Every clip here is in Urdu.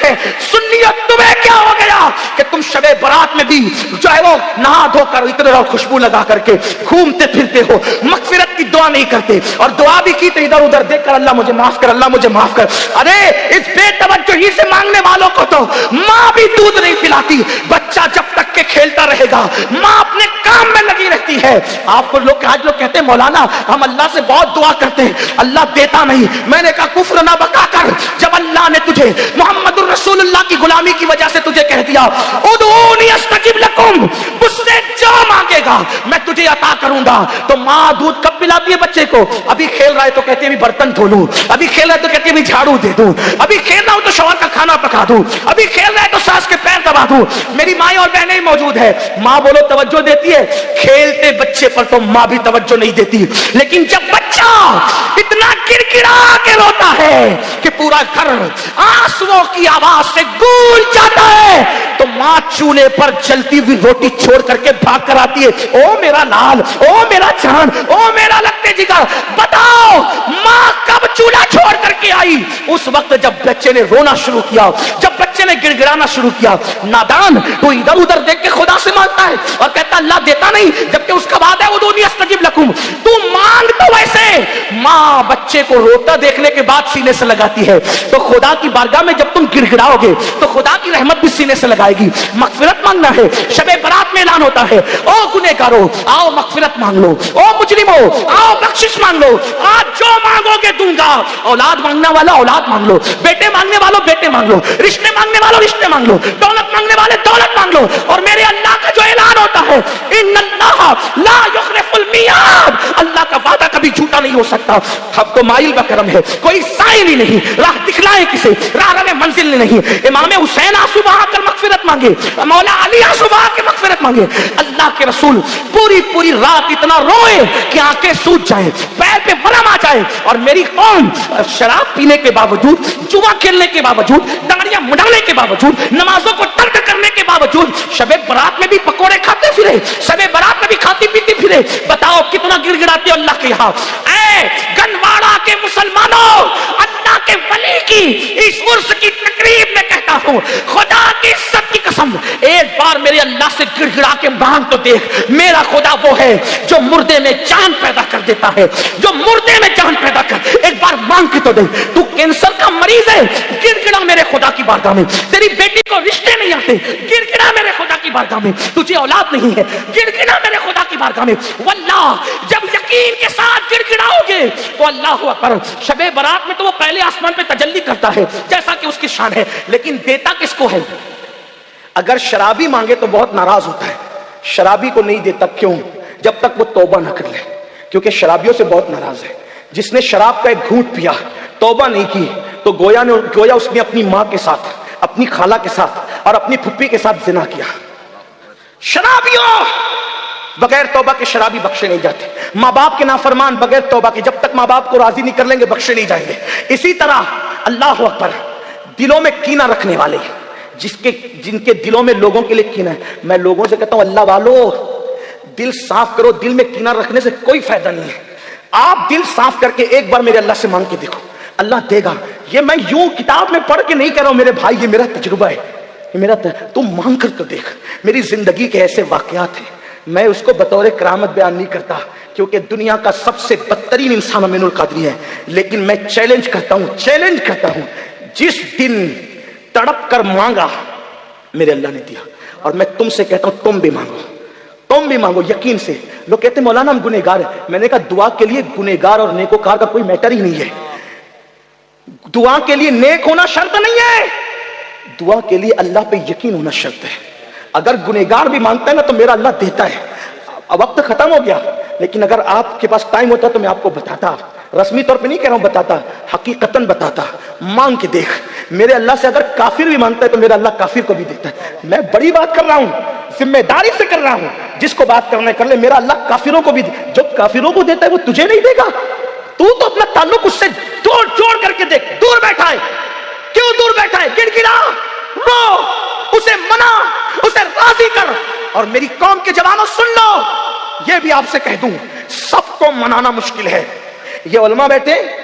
ہیں سنیت تمہیں کیا ہو گیا کہ تم شب برات میں بھی جو ہے وہ نہا دھو کر اتنے اور خوشبو لگا کر کے گھومتے پھرتے ہو، مغفرت کی دعا نہیں کرتے، اور دعا بھی کی تو ادھر ادھر دیکھ کر اللہ مجھے معاف کر، اللہ مجھے معاف کر۔ ارے اس بے توجہی سے مانگنے والوں کو تو ماں بھی دودھ نہیں پلاتی۔ بچہ جب تک کہ کھیلتا رہے گا ماں اپنے کام میں لگی رہتی ہے۔ آپ کو لوگ آج لوگ کہتے ہیں مولانا ہم اللہ سے بہت دعا کرتے ہیں اللہ دیتا نہیں۔ میں نے کہا کفر نہ بکا کر، جب اللہ نے تجھے محمد الرسول اللہ کی غلامی کی وجہ سے تجھے کہہ دیا ادعونی استجب لکم، مجھ سے جو مانگے گا میں تجھے عطا کروں گا، تو ماں دودھ کب پلاتی ہے بچے کو؟ ابھی کھیل رہا ہے تو کہتی ہے ابھی برتن دھو لوں، ابھی کھیل رہا ہے تو کہتی ہے ابھی جھاڑو دے دوں، ابھی کھیل رہا ہوں تو شوہر کا کھانا پکا دوں، ابھی کھیل رہا ہے تو ساس کے پیر دبا دوں۔ میری مائیں اور بہنیں موجود ہے، ماں بولو توجہ دیتی ہے، کھیلتے بچے پر تو ماں بھی توجہ نہیں دیتی، لیکن جب بچہ اتنا گڑگڑا کے روتا ہے کہ پورا گھر آنسوؤں کی آواز سے گونج جاتا ہے تو ماں چولہے پر جلتی ہوئی روٹی چھوڑ کر کے بھاگ کر آتی ہے، او میرا لال، او میرا جان، او میرا لگتے جگر۔ بتاؤ ماں کب چولہا چھوڑ کر کے آئی؟ اس وقت جب بچے نے رونا شروع کیا، جب بچے نے گڑگڑانا شروع کیا۔ نادان تو ادھر ادھر دیکھ کے خدا سے مانگتا ہے اور کہتا اللہ دیتا نہیں، جبکہ اس کا وعدہ ہے ادعونی استجب لکم۔ تو مانگ تو ویسے، ماں بچے کو روتا دیکھنے کے بعد سینے سے لگاتی ہے، تو خدا کی بارگاہ میں جب تم گڑگڑاؤ گے تو خدا کی رحمت بھی سینے سے لگائے گی۔ مغفرت مانگنا ہے، شب برات میں اعلان ہوتا ہے او گنہگارو آؤ مغفرت مانگ لو، او مجرمو آؤ بخشش مانگ لو، آج جو مانگو گے دوں گا۔ اولاد مانگنے والا اولاد مانگ لو، بیٹے مانگنے والوں بیٹے مانگ لو، رشتے مانگنے والوں رشتے مانگ لو، دولت مانگنے والے دولت مانگ لو، اور میرے اللہ کا جو اعلان ہوتا ہے ان اللہ لا یخلف المیعاد، اللہ کا وعدہ کبھی جھوٹا نہیں ہو سکتا۔ اب تو مائل بکرم ہے، کوئی سائل ہی نہیں، راہ دکھلائے کسے، راہ رہے منزل نہیں۔ امام حسین آنسو بہا کر مغفرت مانگے، مولا علی آنسو بہا کے مغفرت مانگے، اللہ کے رسول پوری رات اتنا روئے کہ آنکھیں سوج جائیں، پیر پہ ورم آ جائے، اور میری قوم شراب پینے کے باوجود، جوا کھیلنے کے باوجود، داڑیاں مڈانے کے باوجود، نمازوں کو ترک کرنے کے باوجود شب برات میں بھی پکوڑے کھاتے پھرے، شب برات میں بھی کھاتی پیتی پھرے۔ بتاؤ کتنا گڑ گڑاتے ہو اللہ کے یہاں۔ اے گنواڑا کے مسلمانوں، اللہ کے ولی کی اس عرس کی تقریب میں کہتا ہوں خدا کی عزت کی قسم ایک بار میرے اللہ سے گڑ گڑا کے مانگ تو دیکھ۔ میرا خدا وہ ہے جو مردے میں جان پیدا کر دیتا ہے، جو مردے میں جان پیدا کر، ایک بار مانگ کے تو دیکھ۔ تو کینسر کا مریض ہے، گڑ گڑا میرے خدا کی بارگاہ میں۔ تیری بیٹی کو رشتے نہیں آتے، گڑ گڑا میرے خدا کی بارگاہ میں۔ تجھے اولاد نہیں ہے، گڑ گڑا میرے خدا کی بارگاہ میں۔ واللہ جب یقین کے ساتھ گڑ گڑاؤ گے تو اللہ اکبر، شب برات میں تو وہ پہلے آسمان پہ تجلی کرتا ہے جیسا کہ اس کی شان ہے، لیکن دیتا کس کو ہے؟ اگر شرابی مانگے تو بہت ناراض ہوتا ہے، شرابی کو نہیں دیتا، کیوں؟ جب تک وہ توبہ نہ کر لے، کیونکہ شرابیوں سے بہت ناراض ہے۔ جس نے شراب کا ایک گھونٹ پیا، توبہ نہیں کی، تو گویا اس نے اپنی ماں کے ساتھ، اپنی خالہ کے ساتھ اور اپنی پھپھی کے ساتھ زنا کیا۔ شرابیوں بغیر توبہ کے شرابی بخشے نہیں جاتے، ماں باپ کے نافرمان بغیر توبہ کے جب تک ماں باپ کو راضی نہیں کر لیں گے بخشے نہیں جائیں گے۔ اسی طرح اللہ اکبر، دلوں میں کینہ رکھنے والے، جن کے دلوں میں لوگوں کے لیے کینہ ہے، میں لوگوں سے کہتا ہوں اللہ والو دل صاف کرو، دل میں کینہ رکھنے سے کوئی فائدہ نہیں ہے۔ آپ دل صاف کر کے ایک بار میرے اللہ سے مانگ کے دیکھو، اللہ دے گا۔ یہ میں یوں کتاب میں پڑھ کے نہیں کہہ رہا ہوں میرے بھائی، یہ میرا تجربہ ہے، یہ میرا تم مانگ کر تو دیکھ۔ میری زندگی کے ایسے واقعات ہیں، میں اس کو بطور کرامت بیان نہیں کرتا کیونکہ دنیا کا سب سے بدترین انسان امین القادری ہے، لیکن میں چیلنج کرتا ہوں جس دن تڑپ کر مانگا میرے اللہ نے دیا، اور میں تم سے کہتا ہوں تم بھی مانگو یقین سے۔ لوگ کہتے ہیں مولانا ہم گنہگار ہیں، میں نے کہا دعا کے لیے گنہگار اور نیکوکار کا کوئی میٹر ہی نہیں ہے، دعا کے لیے نیک ہونا شرط نہیں ہے، دعا کے لیے اللہ پہ یقین ہونا شرط ہے۔ اگر گنہگار بھی مانگتا ہے نا تو میرا اللہ دیتا ہے۔ اب وقت ختم ہو گیا، لیکن اگر آپ کے پاس ٹائم ہوتا تو میں آپ کو بتاتا، رسمی طور پہ نہیں کہہ رہا ہوں، بتاتا، حقیقتاً بتاتا، مانگ کے دیکھ۔ میرے اللہ سے اگر کافر بھی مانگتا ہے تو میرا اللہ کافر کو بھی دیتا ہے۔ میں بڑی بات کر رہا ہوں، ذمہ داری سے کر رہا ہوں، جس کو بات کرنا ہے کر لے، میرا اللہ کافروں کو بھی جو کافروں کو دیتا ہے وہ تجھے نہیں دے گا؟ تو اپنا تعلق اس سے جوڑ کر کے دیکھ۔ دور بیٹھا ہے، کیوں دور بیٹھا ہے؟ گڑ گڑا، رو، اسے منا، اسے راضی کر۔ اور میری قوم کے جوانوں سن لو، یہ بھی آپ سے کہہ دوں، سب کو منانا مشکل ہے۔ یہ علماء بیٹھے،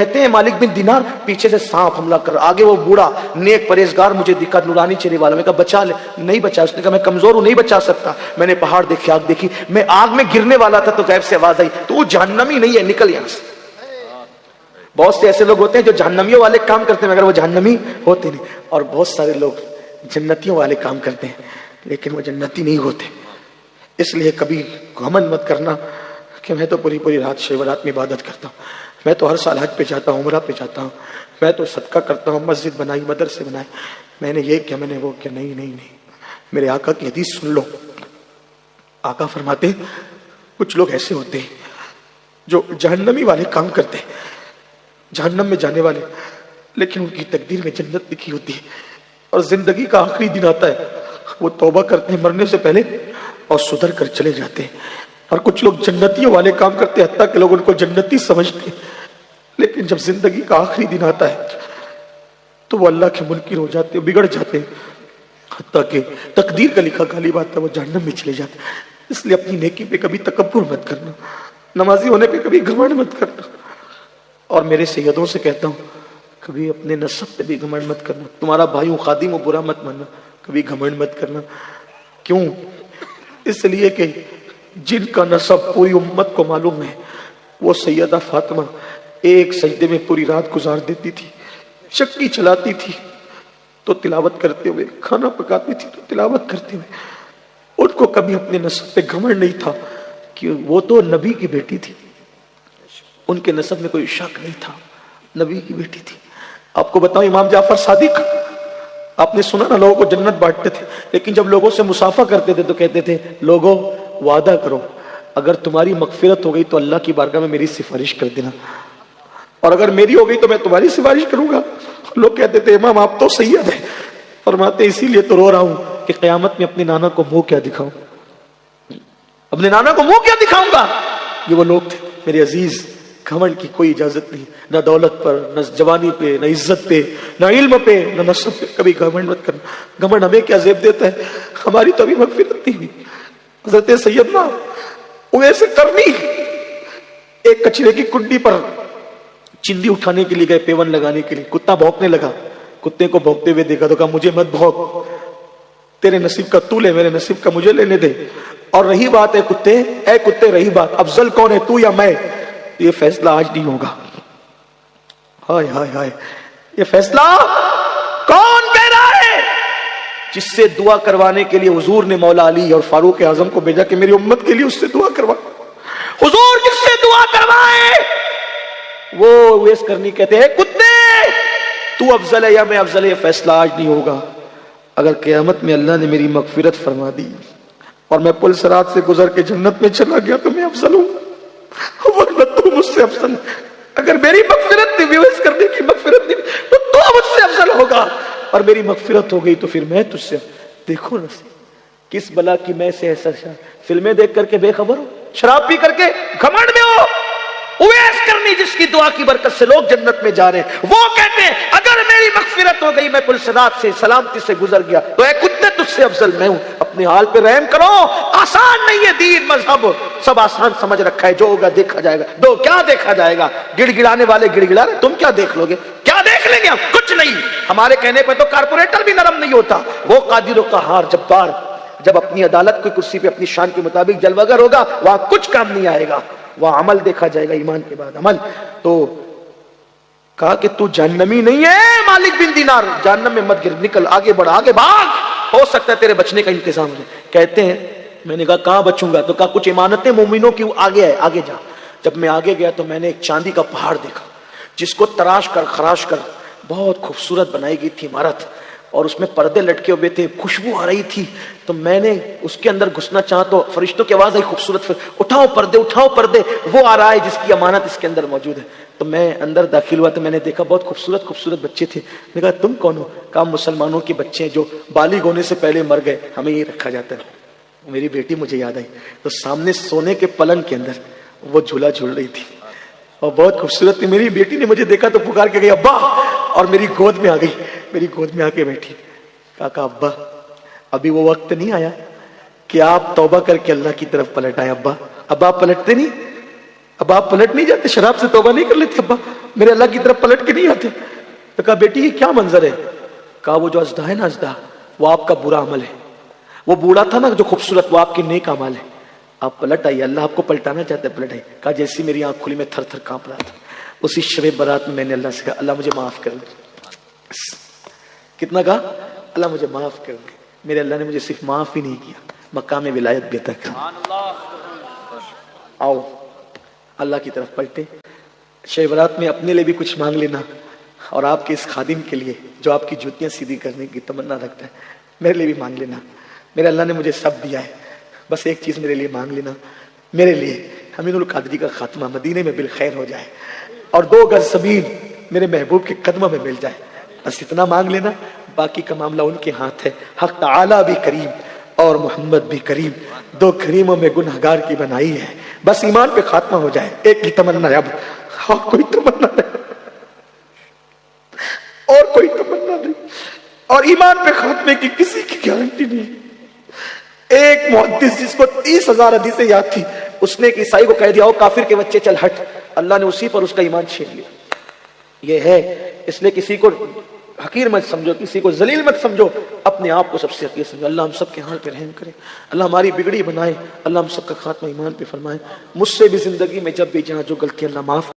کہتے ہیں مالک بن دینار پیچھے سے سانپ حملہ کر، آگے وہ بوڑھا نیک پرہیزگار مجھے دکھا، نورانی چہرے والا، میں کہا بچا لے، نہیں بچا، اس نے کہا میں کمزور ہوں نہیں بچا سکتا، میں نے پہاڑ دیکھے، آگ دیکھی، میں آگ میں گرنے والا تھا تو غیب سے آواز آئی تو وہ جہنمی نہیں ہے، نکل یہاں سے۔ بہت سے ایسے لوگ ہوتے ہیں جو جہنمیوں والے کام کرتے ہیں مگر وہ جہنمی ہوتے نہیں، اور بہت سارے لوگ جنتیوں والے کام کرتے ہیں لیکن وہ جنتی نہیں ہوتے۔ اس لیے کبھی گھمنڈ مت کرنا کہ میں تو پوری رات شب رات میں عبادت کرتا ہوں، میں تو ہر سال حج پہ جاتا ہوں، عمرہ پہ جاتا ہوں، میں تو صدقہ کرتا ہوں، مسجد بنائی، مدرسے بنائے، میں نے یہ کیا، میں نے وہ کیا۔ نہیں نہیں نہیں، میرے آقا کی حدیث سن لو۔ آقا فرماتے ہیں کچھ لوگ ایسے ہوتے ہیں جو جہنمی والے کام کرتے ہیں، جہنم میں جانے والے، لیکن ان کی تقدیر میں جنت لکھی ہوتی ہے، اور زندگی کا آخری دن آتا ہے وہ توبہ کرتے ہیں مرنے سے پہلے اور سدھر کر چلے جاتے ہیں۔ اور کچھ لوگ جنتیوں والے کام کرتے ہیں، حتیٰ کہ لوگ ان کو جنتی سمجھتے ہیں، لیکن جب زندگی کا آخری دن آتا ہے تو وہ اللہ کے منکر ہو جاتے ہیں، بگڑ جاتے ہیں، حتیٰ کہ تقدیر کا لکھا غالب آتا ہے وہ جہنم میں چلے جاتے ہیں۔ اس لیے اپنی نیکی پہ کبھی تکبر مت کرنا، نمازی ہونے پہ کبھی گھمنڈ مت کرنا، اور میرے سیدوں سے کہتا ہوں کبھی اپنے نسب پہ بھی گھمنڈ مت کرنا، تمہارا بھائی ہوں خادم ہو برا مت ماننا، کبھی گھمنڈ مت کرنا۔ کیوں؟ اس لیے کہ جن کا نسب پوری امت کو معلوم ہے، وہ سیدہ فاطمہ ایک سجدے میں پوری رات گزار دیتی تھی، چکی چلاتی تھی تو تلاوت کرتے ہوئے، کھانا پکاتی تھی تو تلاوت کرتے ہوئے۔ ان کو کبھی اپنے نسب پہ گھمنڈ نہیں تھا کہ وہ تو نبی کی بیٹی تھی، ان کے نسب میں کوئی شک نہیں تھا، نبی کی بیٹی تھی۔ آپ کو بتاؤں امام جعفر صادق، آپ نے سنا نا لوگوں کو جنت بانٹتے تھے، لیکن جب لوگوں سے مصافحہ کرتے تھے تو کہتے تھے لوگوں وعدہ کرو اگر تمہاری مغفرت ہو گئی تو اللہ کی بارگاہ میں میری سفارش کر دینا، اور اگر میری ہو گئی تو میں تمہاری سفارش کروں گا۔ لوگ کہتے تھے امام آپ تو سید ہیں، فرماتے اسی لیے تو رو رہا ہوں کہ قیامت میں اپنے نانا کو منہ کیا دکھاؤں، اپنے نانا کو منہ کیا دکھاؤں گا۔ یہ وہ لوگ تھے میرے عزیز، گھمنڈ کی کوئی اجازت نہیں، نہ دولت پر، نہ جوانی پہ، نہ عزت پہ، نہ علم پہ، نہ نسب پہ، کبھی گھمنڈ مت کرنا۔ گھمنڈ ہمیں کیا زیب دیتا ہے، ہماری تو ابھی مغفرت نہیں ہوئی۔ حضرت سیدنا اویس کرنی ایک کچرے کی کنڈی پر چندی اٹھانے کے لیے گئے، پیون لگانے کے لیے، کتا بھونکنے لگا، کتے کو بھونکتے ہوئے دیکھا تو کہا مجھے مت بھونک، تیرے نصیب کا تو لے، میرے نصیب کا مجھے لینے دے، اور رہی بات ہے کتے، اے کتے رہی بات افضل کون ہے تو یا میں، یہ فیصلہ آج نہیں ہوگا۔ ہائے ہائے ہائے، یہ فیصلہ کون کہہ رہا ہے؟ جس سے دعا کروانے کے لیے حضور نے مولا علی اور فاروق اعظم کو بھیجا کہ میری امت کے لیے اس سے دعا کروا۔ حضور جس سے دعا کروائے وہ ویس کرنی کہتے ہیں کتے تو افضل ہے یا میں افضل ہے، یہ فیصلہ آج نہیں ہوگا، اگر قیامت میں اللہ نے میری مغفرت فرما دی اور میں پل صراط سے گزر کے جنت میں چلا گیا تو میں افضل ہوں، ورنہ تو مجھ سے افضل، اگر میری مغفرت نہیں ویس کرنے کی مغفرت نہیں تو مجھ سے افضل ہوگا، اور میری مغفرت ہو گئی تو پھر میں تجھ سے۔ دیکھو نا کس بلا کی میں سے ایسا فلمیں دیکھ کر کے بے خبر ہو، شراب پی کر کے گھمنڈ میں ہو۔ اویس کرنی جس کی دعا کی برکت سے لوگ جنت میں جا رہے ہیں، وہ کہتے ہیں اگر میری مغفرت ہو گئی میں پل صراط سے سلامتی سے گزر گیا تو اے کتے تجھ سے افضل میں ہوں، اپنے حال پہ رحم کرو۔ آسان نہیں ہے دین مذہب، سب آسان سمجھ رکھا ہے، جو ہوگا دیکھا جائے گا، دو کیا دیکھا جائے گا، گڑ گڑانے والے گڑ گڑا رہے، تم کیا دیکھ لو گے، کیا دیکھ لیں گے ہم، کچھ نہیں۔ ہمارے کہنے پہ تو کارپوریٹر بھی نرم نہیں ہوتا، وہ قادر و قہار جبار جب اپنی عدالت کی کرسی پہ اپنی شان کے مطابق جلوگر ہوگا وہاں کچھ کام نہیں آئے گا، وہ عمل دیکھا جائے گا، ایمان کے بعد عمل۔ تو کہا کہ تو جہنمی نہیں ہے مالک بن دینار، جہنم میں مت گر، نکل آگے بڑھ، آگے بھاگ، ہو سکتا ہے تیرے بچنے کا انتظام ہو۔ کہتے ہیں میں نے کہا کہاں بچوں گا، تو کہا کچھ امانتیں مومنوں کی آگے ہے، آگے جا۔ جب میں آگے گیا تو میں نے ایک چاندی کا پہاڑ دیکھا جس کو تراش کر خراش کر بہت خوبصورت بنائی گئی تھی عمارت، اور اس میں پردے لٹکے ہوئے تھے، خوشبو آ رہی تھی، تو میں نے اس کے اندر گھسنا چاہا تو فرشتوں کی آواز آئی خوبصورت، اٹھاؤ پردے اٹھاؤ پردے، وہ آ رہا ہے جس کی امانت اس کے اندر موجود ہے۔ تو میں اندر داخل ہوا تو میں نے دیکھا بہت خوبصورت خوبصورت بچے تھے۔ میں نے کہا تم کون ہو؟ کہا مسلمانوں کے بچے ہیں جو بالغ ہونے سے پہلے مر گئے، ہمیں یہ رکھا جاتا ہے۔ میری بیٹی مجھے یاد آئی، تو سامنے سونے کے پلنگ کے اندر وہ جھولا جھول رہی تھی اور بہت خوبصورت تھی۔ میری بیٹی نے مجھے دیکھا تو پکار کے گئی ابا، اور میری گود میں آ گئی، میری گود میں آ کے بیٹھی۔ کہا ابا ابھی وہ وقت نہیں آیا کہ آپ توبہ کر کے اللہ کی طرف پلٹ آئے۔ ابا اب آپ پلٹتے نہیں، اب آپ پلٹ نہیں جاتے، شراب سے توبہ نہیں کر لیتے ابا؟ میرے اللہ کی طرف پلٹ کے نہیں آتے؟ تو کہا بیٹی یہ کیا منظر ہے؟ کہا وہ جو اژدھا ہے نا، اژدھا وہ آپ کا برا عمل ہے، وہ بوڑھا تھا نا جو خوبصورت، وہ آپ کے نیک اعمال ہے، آپ پلٹ آئیے، اللہ آپ کو پلٹانا چاہتا ہے، پلٹ آئیے۔ کہا جیسی میری آنکھ کھلی میں تھر تھر کانپ رہا تھا۔ اسی شب برات میں نے اللہ سے کہا اللہ مجھے معاف کر دے۔ کتنا کہا؟ اللہ مجھے معاف کر دے۔ میرے اللہ نے مجھے صرف معاف ہی نہیں کیا، مقام ولایت بھی عطا کر۔ آؤ اللہ کی طرف پلٹے۔ شب برات میں اپنے لیے بھی کچھ مانگ لینا، اور آپ کے اس خادم کے لیے جو آپ کی جوتیاں سیدھی کرنے کی تمنا رکھتا ہے، میرے لیے بھی مانگ لینا۔ میرے اللہ نے مجھے سب دیا ہے، بس ایک چیز میرے لیے مانگ لینا، میرے لیے امین القادری کا خاتمہ مدینے میں بالخیر ہو جائے، اور 2 گز زمین میرے محبوب کے قدموں میں مل جائے، بس اتنا مانگ لینا، باقی کا معاملہ ان کے ہاتھ ہے۔ حق تعالی بھی کریم اور محمد بھی کریم، 2 کریموں میں گنہگار کی بنائی ہے، بس ایمان پہ خاتمہ ہو جائے۔ ایک ہی تمنا ہے اب، اور کوئی تمنا نہیں، اور کوئی تمنا نہیں، اور ایمان پہ خاتمے کی کسی کی گارنٹی نہیں۔ ایک محدث جس کو 30,000 حدیثیں یاد تھی، اس نے ایک عیسائی کو کہہ دیا او کافر کے بچے چل ہٹ، اللہ نے اسی پر اس کا ایمان چھین لیا۔ یہ ہے، اس لیے کسی کو حقیر مت سمجھو، کسی کو ذلیل مت سمجھو، اپنے آپ کو سب سے حقیر سمجھو۔ اللہ ہم سب کے حال پہ رحم کرے، اللہ ہماری بگڑی بنائے، اللہ ہم سب کا خاتمہ ایمان پہ فرمائے۔ مجھ سے بھی زندگی میں جب بھی جہاں جو غلطی اللہ معاف